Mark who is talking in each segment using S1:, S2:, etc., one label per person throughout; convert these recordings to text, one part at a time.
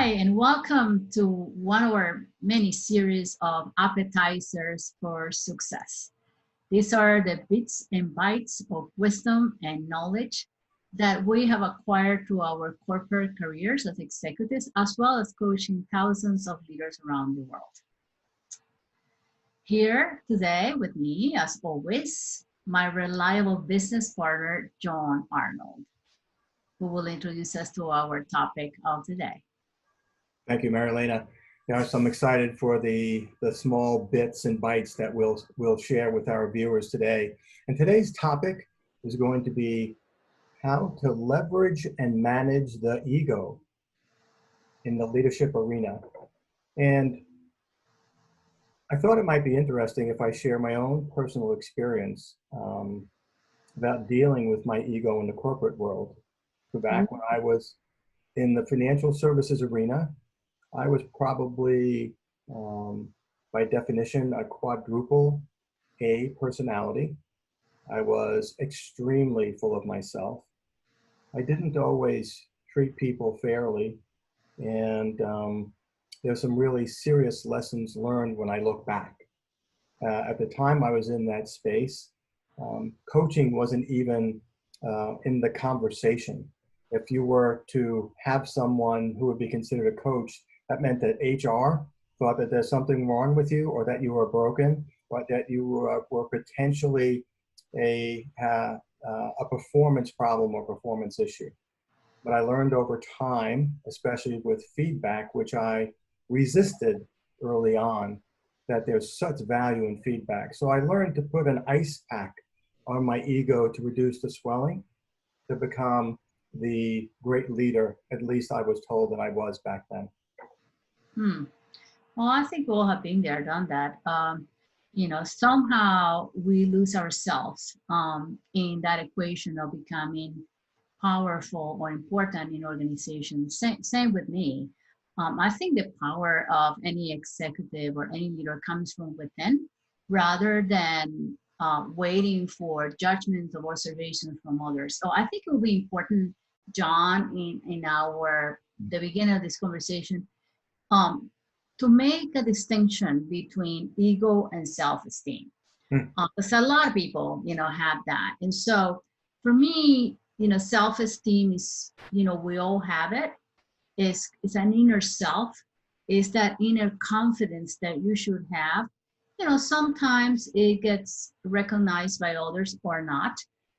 S1: Hi, and welcome to one of our many series of appetizers for success. These are the bits and bytes of wisdom and knowledge that we have acquired through our corporate careers as executives, as well as coaching thousands of leaders around the world. Here today with me, as always, my reliable business partner, John Arnold, who will introduce us to our topic of today.
S2: Thank you, Marilena. So I'm excited for the small bits and bytes that we'll share with our viewers today. And today's topic is going to be how to leverage and manage the ego in the leadership arena. And I thought it might be interesting if I share my own personal experience about dealing with my ego in the corporate world. So back when I was in the financial services arena, I was probably, by definition, a quadruple A personality. I was extremely full of myself. I didn't always treat people fairly, and there's some really serious lessons learned when I look back. At the time I was in that space, coaching wasn't even in the conversation. If you were to have someone who would be considered a coach, that meant that HR thought that there's something wrong with you, or that you were broken, or that you were potentially a performance problem or performance issue. But I learned over time, especially with feedback, which I resisted early on, that there's such value in feedback. So I learned to put an ice pack on my ego to reduce the swelling, to become the great leader, at least I was told that I was back then.
S1: Well, I think we all have been there, done that. Somehow we lose ourselves in that equation of becoming powerful or important in organizations. Same with me. I think the power of any executive or any leader comes from within, rather than waiting for judgments or observations from others. So I think it will be important, John, in the beginning of this conversation, to make a distinction between ego and self-esteem. Because a lot of people, have that. And so for me, self-esteem is, we all have it. It's an inner self. It's that inner confidence that you should have. Sometimes it gets recognized by others or not,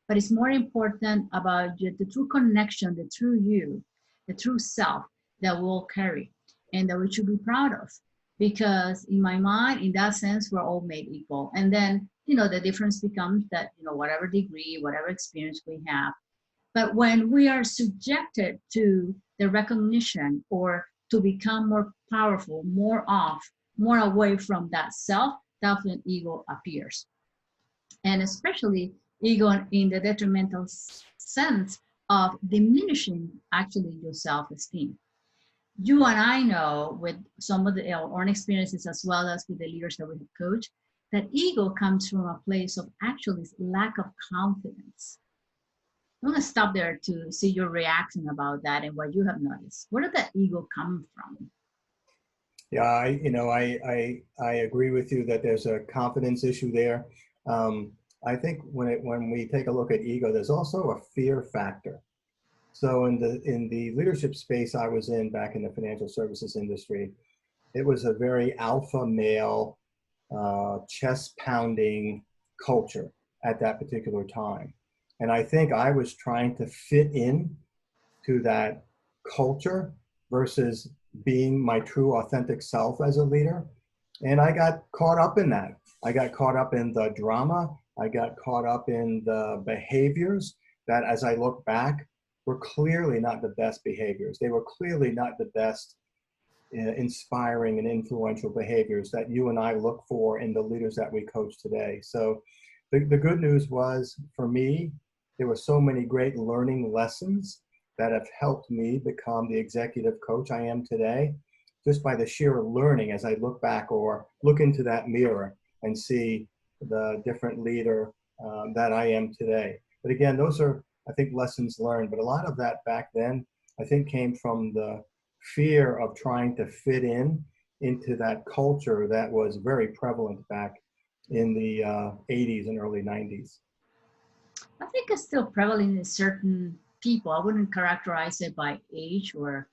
S1: but it's more important about the true connection, the true you, the true self that we'll carry and that we should be proud of. Because in my mind, in that sense, we're all made equal. And then, the difference becomes that, whatever degree, whatever experience we have. But when we are subjected to the recognition or to become more powerful, more away from that self, that's when ego appears. And especially ego in the detrimental sense of diminishing actually your self-esteem. You and I know, with some of our own experiences as well as with the leaders that we have coached, that ego comes from a place of actually lack of confidence. I'm going to stop there to see your reaction about that and what you have noticed. Where did that ego come from?
S2: Yeah, I agree with you that there's a confidence issue there. I think when we take a look at ego, there's also a fear factor. So in the leadership space I was in back in the financial services industry, it was a very alpha male, chest pounding culture at that particular time. And I think I was trying to fit in to that culture versus being my true authentic self as a leader. And I got caught up in that. I got caught up in the drama. I got caught up in the behaviors that, as I look back, were clearly not the best behaviors. They were clearly not the best inspiring and influential behaviors that you and I look for in the leaders that we coach today. So the good news was, for me, there were so many great learning lessons that have helped me become the executive coach I am today, just by the sheer learning as I look back or look into that mirror and see the different leader that I am today. But again, those are, I think, lessons learned. But a lot of that back then, I think, came from the fear of trying to fit in into that culture that was very prevalent back in the 80s and early 90s?
S1: I think it's still prevalent in certain people. I wouldn't characterize it by age or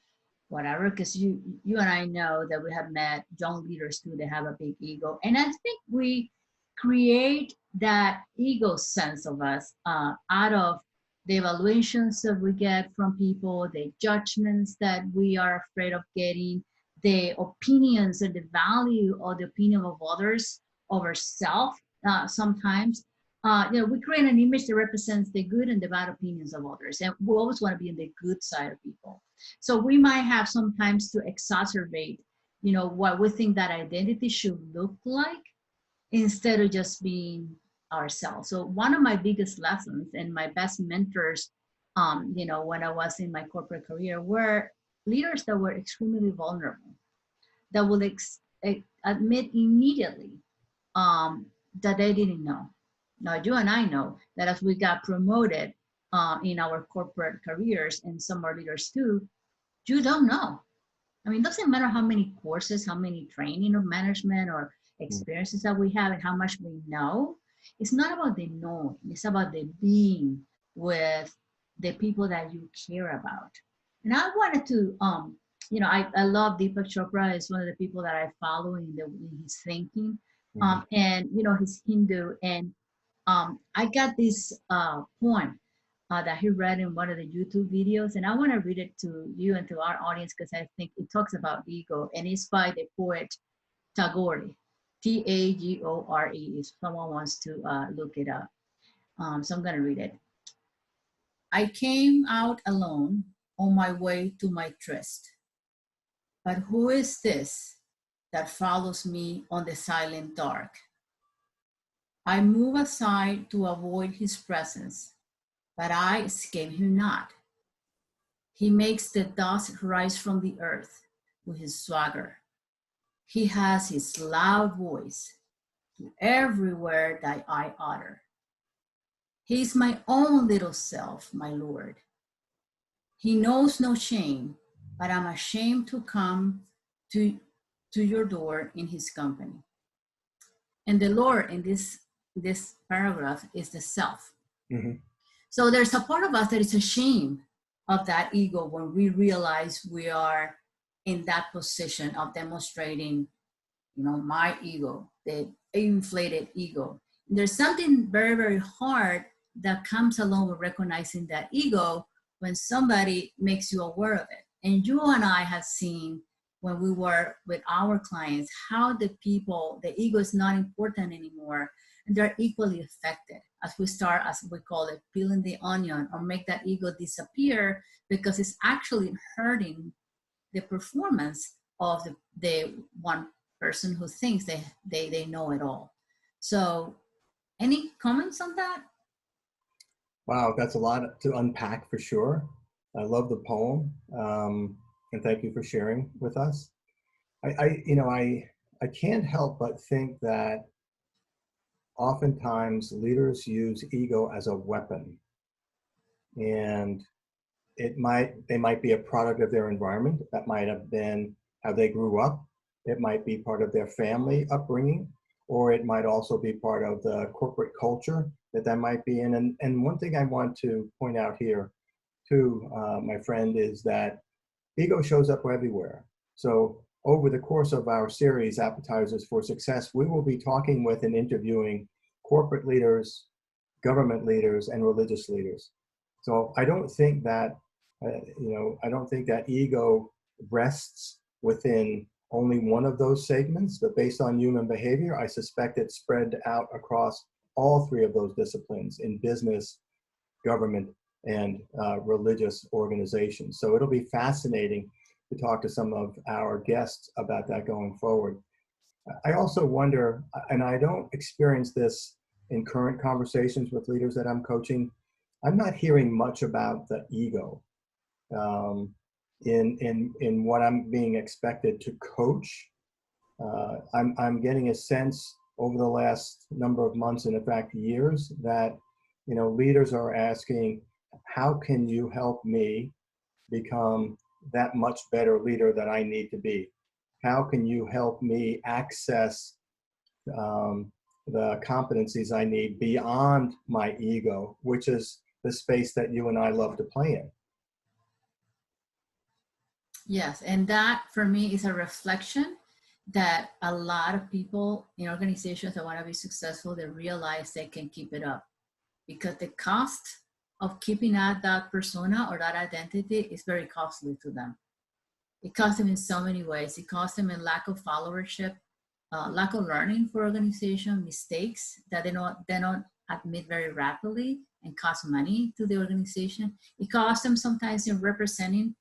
S1: whatever, because you and I know that we have met young leaders too. They have a big ego, and I think we create that ego sense of us out of the evaluations that we get from people, the judgments that we are afraid of getting, the opinions and the value or the opinion of others over self. Sometimes we create an image that represents the good and the bad opinions of others, and we always want to be on the good side of people. So we might have sometimes to exacerbate, what we think that identity should look like instead of just being ourselves. So one of my biggest lessons and my best mentors, when I was in my corporate career, were leaders that were extremely vulnerable, that would admit immediately that they didn't know. Now, you and I know that as we got promoted in our corporate careers, and some are leaders too, you don't know. I mean, it doesn't matter how many courses, how many training or management or experiences that we have and how much we know. It's not about the knowing, it's about the being with the people that you care about. And I wanted to, I love Deepak Chopra. Is one of the people that I follow in his thinking. And, he's Hindu. And I got this poem that he read in one of the YouTube videos, and I want to read it to you and to our audience because I think it talks about ego, and it's by the poet Tagore, Tagore, if someone wants to look it up. So I'm going to read it. I came out alone on my way to my tryst, but who is this that follows me on the silent dark? I move aside to avoid his presence, but I escape him not. He makes the dust rise from the earth with his swagger. He has his loud voice to every word that I utter. He is my own little self, my Lord. He knows no shame, but I'm ashamed to come to your door in his company. And the Lord in this paragraph is the self. Mm-hmm. So there's a part of us that is ashamed of that ego when we realize we are in that position of demonstrating, my ego, the inflated ego. There's something very, very hard that comes along with recognizing that ego when somebody makes you aware of it. And you and I have seen when we work with our clients how the ego is not important anymore, and they're equally affected as we start, as we call it, peeling the onion or make that ego disappear, because it's actually hurting the performance of the one person who thinks they know it all. So any comments on that?
S2: Wow, that's a lot to unpack for sure. I love the poem, and thank you for sharing with us. I can't help but think that oftentimes leaders use ego as a weapon, and they might be a product of their environment. That might have been how they grew up. It might be part of their family upbringing, or it might also be part of the corporate culture that might be in. And one thing I want to point out here too, my friend, is that ego shows up everywhere. So over the course of our series, Appetizers for Success, we will be talking with and interviewing corporate leaders, government leaders, and religious leaders. So I don't think that, I don't think that ego rests within only one of those segments, but based on human behavior, I suspect it's spread out across all three of those disciplines in business, government, and religious organizations. So it'll be fascinating to talk to some of our guests about that going forward. I also wonder, and I don't experience this in current conversations with leaders that I'm coaching, I'm not hearing much about the ego in what I'm being expected to coach. I'm getting a sense over the last number of months, and in fact years, that leaders are asking, how can you help me become that much better leader that I need to be? How can you help me access the competencies I need beyond my ego, which is the space that you and I love to play in?
S1: Yes, and that for me is a reflection that a lot of people in organizations that want to be successful, they realize they can keep it up, because the cost of keeping at that persona or that identity is very costly to them. It costs them in so many ways. It costs them in lack of followership, lack of learning for organization, mistakes that they don't admit very rapidly and cost money to the organization. It costs them sometimes in representing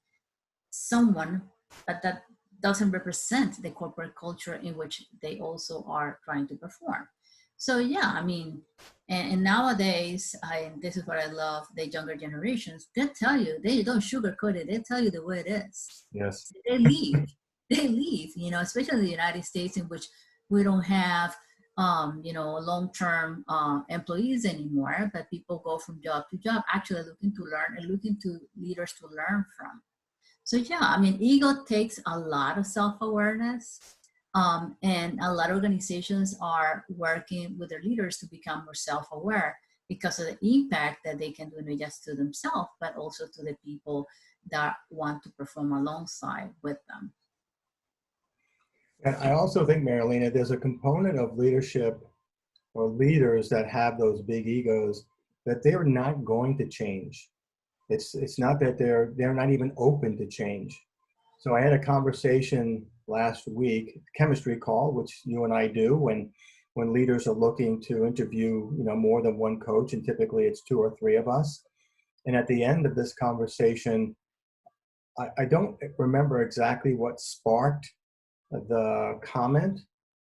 S1: someone that doesn't represent the corporate culture in which they also are trying to perform. So yeah, I mean, and nowadays, this is what I love, the younger generations, they tell you, they don't sugarcoat it, they tell you the way it is.
S2: Yes.
S1: They leave, they leave, especially in the United States, in which we don't have, long-term employees anymore, but people go from job to job, actually looking to learn and looking to leaders to learn from. So yeah, I mean, ego takes a lot of self-awareness, and a lot of organizations are working with their leaders to become more self-aware because of the impact that they can do not just to themselves, but also to the people that want to perform alongside with them.
S2: And I also think, Marilena, there's a component of leadership or leaders that have those big egos that they're not going to change. It's not that they're not even open to change. So I had a conversation last week, chemistry call, which you and I do when leaders are looking to interview, more than one coach, and typically it's 2 or 3 of us. And at the end of this conversation, I don't remember exactly what sparked the comment,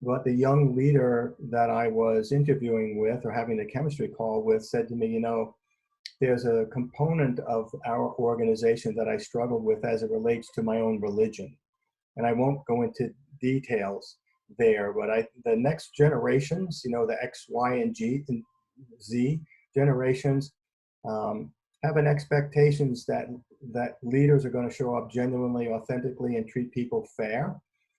S2: but the young leader that I was interviewing with or having the chemistry call with said to me, there's a component of our organization that I struggle with as it relates to my own religion. And I won't go into details there, but the next generations, the X, Y, and Z generations, have an expectations that leaders are going to show up genuinely, authentically, and treat people fair.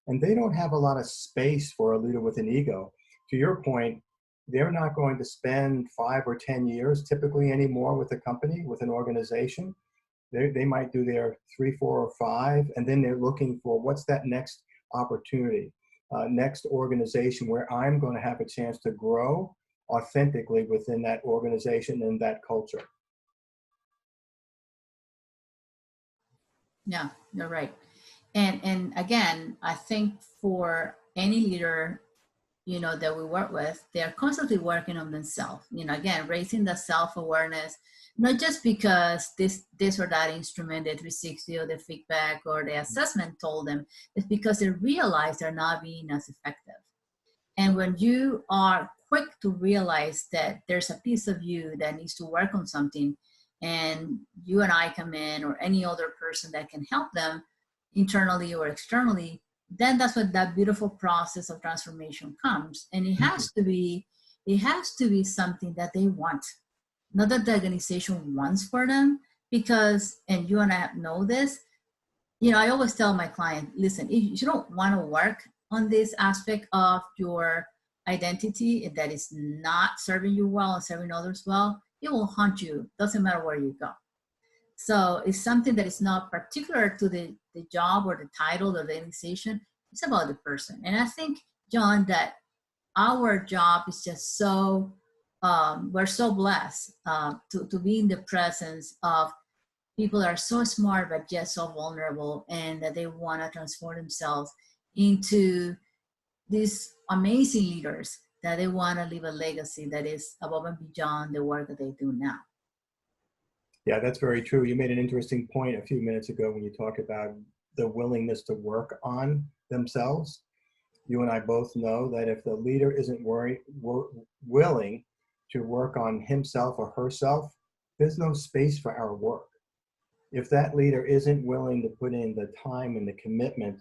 S2: And they don't have a lot of space for a leader with an ego. To your point, they're not going to spend 5 or 10 years typically anymore with a company, with an organization. They might do their 3, 4, or 5, and then they're looking for what's that next opportunity, next organization where I'm going to have a chance to grow authentically within that organization and that culture.
S1: Yeah, you're right. And again, I think for any leader, that we work with, they are constantly working on themselves. Again, raising the self-awareness, not just because this or that instrument, the 360 or the feedback or the assessment told them, it's because they realize they're not being as effective. And when you are quick to realize that there's a piece of you that needs to work on something, and you and I come in, or any other person that can help them internally or externally, then that's what that beautiful process of transformation comes. And it has to be something that they want, not that the organization wants for them. Because, and you and I know this, I always tell my client, listen, if you don't want to work on this aspect of your identity that is not serving you well and serving others well, it will haunt you, doesn't matter where you go. So it's something that is not particular to the job or the title or the organization. It's about the person. And I think, John, that our job is just so, we're so blessed to be in the presence of people that are so smart but yet so vulnerable, and that they want to transform themselves into these amazing leaders, that they want to leave a legacy that is above and beyond the work that they do now.
S2: Yeah, that's very true. You made an interesting point a few minutes ago when you talked about the willingness to work on themselves. You and I both know that if the leader isn't willing to work on himself or herself, there's no space for our work. If that leader isn't willing to put in the time and the commitment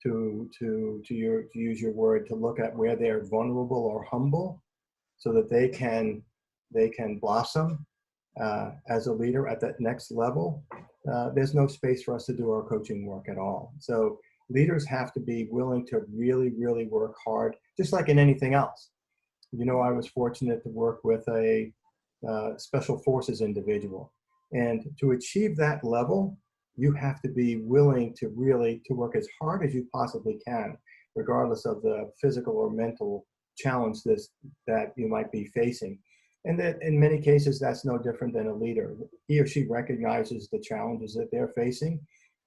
S2: to use your word, to look at where they're vulnerable or humble, so that they can blossom as a leader at that next level, there's no space for us to do our coaching work at all. So leaders have to be willing to really, really work hard, just like in anything else. You know, I was fortunate to work with a special forces individual. And to achieve that level, you have to be willing to really to work as hard as you possibly can, regardless of the physical or mental challenge that you might be facing. And that in many cases, that's no different than a leader. He or she recognizes the challenges that they're facing,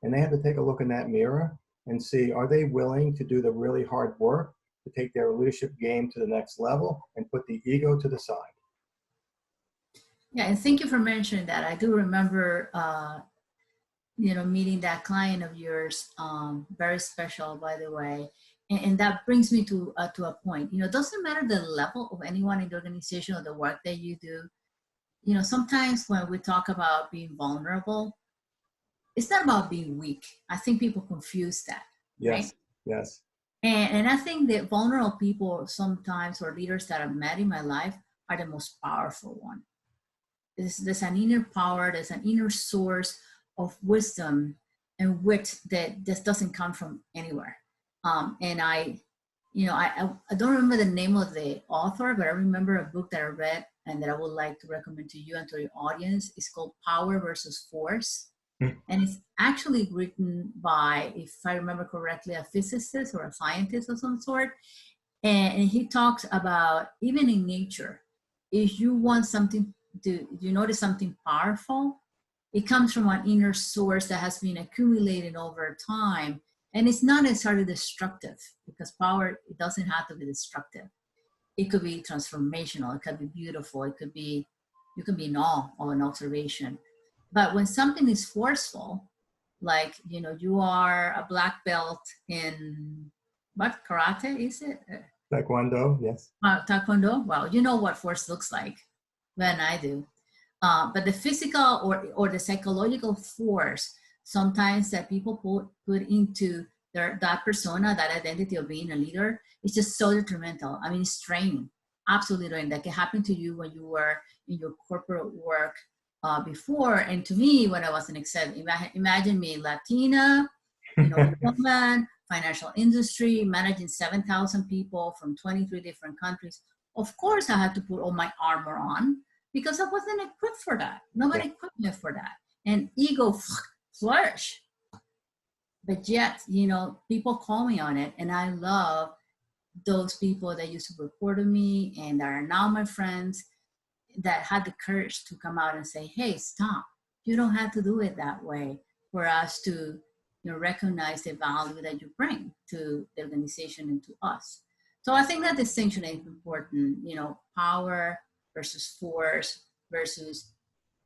S2: and they have to take a look in that mirror and see, are they willing to do the really hard work to take their leadership game to the next level and put the ego to the side?
S1: Yeah, and thank you for mentioning that. I do remember, meeting that client of yours, very special, by the way. And that brings me to a point. It doesn't matter the level of anyone in the organization or the work that you do. Sometimes when we talk about being vulnerable, it's not about being weak. I think people confuse that,
S2: Yes,
S1: right?
S2: yes.
S1: And I think that vulnerable people sometimes, or leaders that I've met in my life, are the most powerful one. There's an inner power, there's an inner source of wisdom and wit that just doesn't come from anywhere. And I don't remember the name of the author, but I remember a book that I read and that I would like to recommend to you and to your audience. It's called Power versus Force. And it's actually written by, if I remember correctly, a physicist or a scientist of some sort. And he talks about, even in nature, if you want something you notice something powerful, it comes from an inner source that has been accumulated over time. And it's not necessarily destructive, because power, it doesn't have to be destructive. It could be transformational. It could be beautiful. You can be in awe of an observation. But when something is forceful, like, you are a black belt in what karate is it?
S2: Taekwondo, yes.
S1: Taekwondo. Well, you know what force looks like. Than I do. But the physical or the psychological force sometimes that people put into that persona, that identity of being a leader, is just so detrimental. I mean, it's draining, absolutely draining. That can happen to you when you were in your corporate work before. And to me, when I was an exec, imagine me, Latina, woman, financial industry, managing 7,000 people from 23 different countries. Of course, I had to put all my armor on, because I wasn't equipped for that. Nobody equipped me for that. And ego flourish. But yet, people call me on it. And I love those people that used to report to me and that are now my friends, that had the courage to come out and say, hey, stop. You don't have to do it that way, for us to recognize the value that you bring to the organization and to us. So I think that distinction is important, power versus force versus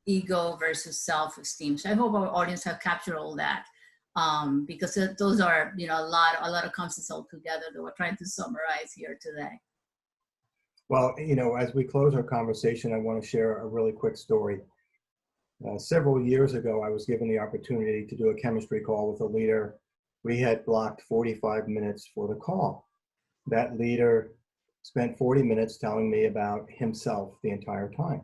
S1: ego versus self-esteem. So I hope our audience have captured all that, because those are, a lot of concepts all together that we're trying to summarize here today.
S2: Well, as we close our conversation, I want to share a really quick story. Several years ago, I was given the opportunity to do a chemistry call with a leader. We had blocked 45 minutes for the call. That leader spent 40 minutes telling me about himself the entire time.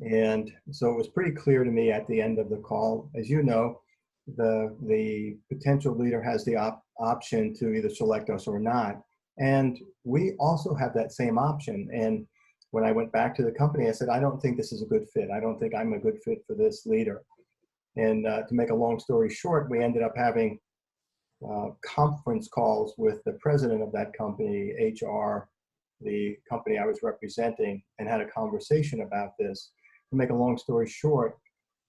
S2: And so it was pretty clear to me at the end of the call, as you know, the potential leader has the option to either select us or not. And we also have that same option. And when I went back to the company, I said, I don't think this is a good fit. I don't think I'm a good fit for this leader. And to make a long story short, we ended up having conference calls with the president of that company, HR, the company I was representing, and had a conversation about this. To make a long story short,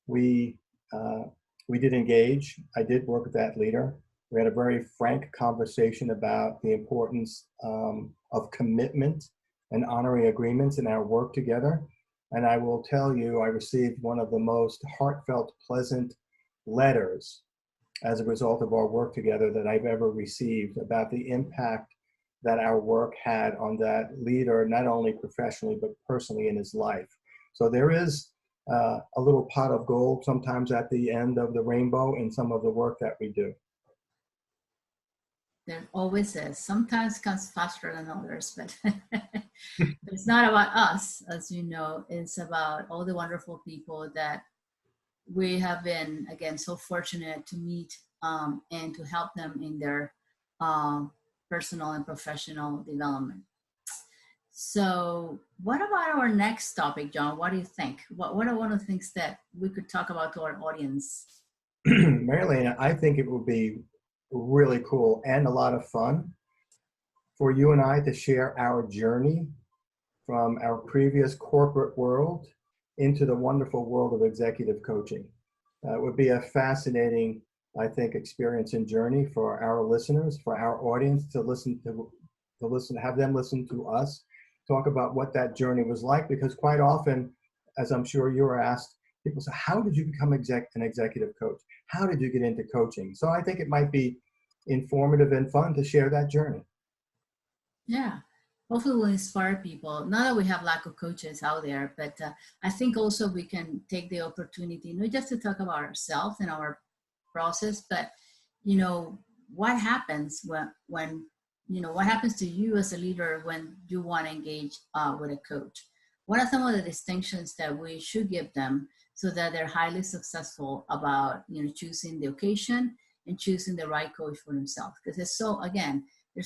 S2: we did engage. I did work with that leader. We had a very frank conversation about the importance of commitment and honoring agreements in our work together. And I will tell you, I received one of the most heartfelt, pleasant letters as a result of our work together that I've ever received, about the impact that our work had on that leader, not only professionally, but personally in his life. So there is a little pot of gold sometimes at the end of the rainbow in some of the work that we do.
S1: There always is. Sometimes comes faster than others, but it's not about us, as you know. It's about all the wonderful people that we have been, again, so fortunate to meet and to help them in their personal and professional development. So what about our next topic, John? What do you think? What are one of the things that we could talk about to our audience?
S2: Marilena, I think it would be really cool and a lot of fun for you and I to share our journey from our previous corporate world into the wonderful world of executive coaching. It would be a fascinating, I think, experience and journey for our listeners, for our audience to have them listen to us, talk about what that journey was like, because quite often, as I'm sure you were asked, people say, how did you become an executive coach? How did you get into coaching? So I think it might be informative and fun to share that journey.
S1: Yeah, hopefully we'll inspire people. Not that we have lack of coaches out there, but I think also we can take the opportunity, not just to talk about ourselves and our process, but what happens when what happens to you as a leader when you want to engage with a coach? What are some of the distinctions that we should give them so that they're highly successful about choosing the occasion and choosing the right coach for themselves? Because there's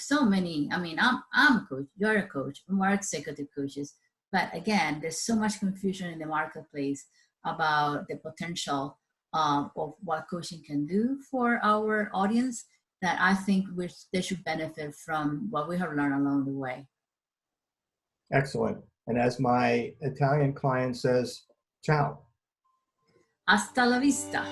S1: so many. I mean, I'm a coach, you're a coach, we're executive coaches, but again, there's so much confusion in the marketplace about the potential of what coaching can do for our audience, that I think they should benefit from what we have learned along the way.
S2: Excellent. And as my Italian client says, ciao.
S1: Hasta la vista.